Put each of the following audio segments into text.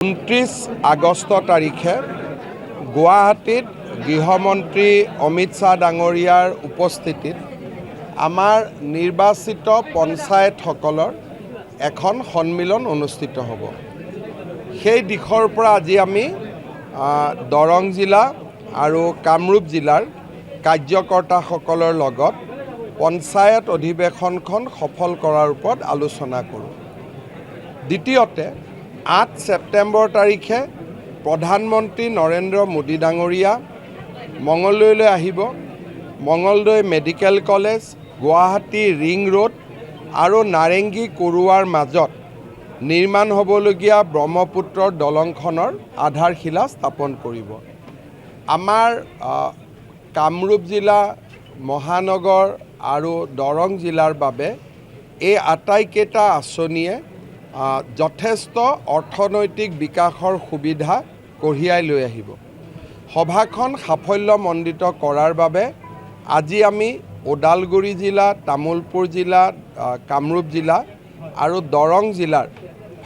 29 আগষ্ট তাৰিখে গুৱাহাটীত গৃহমন্ত্ৰী অমিত শ্বাহ ডাঙৰীয়াৰ উপস্থিতিত আমাৰ নিৰ্বাচিত পঞ্চায়তসকলৰ এখন সন্মিলন অনুষ্ঠিত হ'ব। সেই দিশৰ পৰা আজি আমি দৰং জিলা আৰু কামৰূপ জিলাৰ কাৰ্যকৰ্তাসকলৰ লগত পঞ্চায়ত অধিৱেশনখন সফল কৰাৰ ওপৰত আলোচনা কৰোঁ। দ্বিতীয়তে 8 ছেপ্টেম্বৰ তাৰিখে প্ৰধানমন্ত্ৰী নৰেন্দ্ৰ মোদী ডাঙৰীয়া মঙলদৈলৈ আহিব। Mangaldai medical college, Guwahati ring road আৰু নাৰেংগী কৰোৱাৰ মাজত নিৰ্মাণ হ'বলগীয়া ব্ৰহ্মপুত্ৰৰ দলংখনৰ আধাৰশিলা স্থাপন কৰিব। আমাৰ কামৰূপ জিলা, মহানগৰ আৰু দৰং জিলাৰ বাবে এই আটাইকেইটা আঁচনিয়ে যথেষ্ট অৰ্থনৈতিক বিকাশৰ সুবিধা কঢ়িয়াই লৈ আহিব। সভাখন সাফল্যমণ্ডিত কৰাৰ বাবে আজি আমি ওদালগুৰি জিলা, তামুলপুৰ জিলা, কামৰূপ জিলা আৰু দৰং জিলাৰ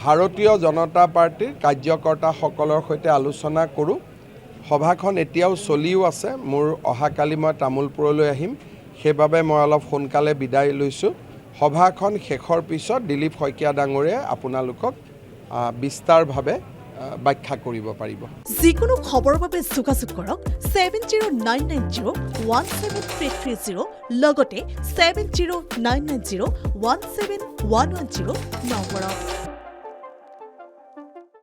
ভাৰতীয় জনতা পাৰ্টিৰ কাৰ্যকৰ্তাসকলৰ সৈতে আলোচনা কৰোঁ। সভাখন এতিয়াও চলিও আছে। মোৰ অহাকালি মই তামুলপুৰলৈ আহিম, সেইবাবে মই অলপ সোনকালে বিদায় লৈছোঁ। সভাখন শেষৰ পিছত দিলীপ শইকীয়া ডাঙৰীয়াই আপোনালোকক বিস্তাৰভাৱে ব্যাখ্যা কৰিব পাৰিব। যিকোনো খবৰৰ বাবে যোগাযোগ কৰক 7099017330 লগতে 7099017110 নম্বৰত।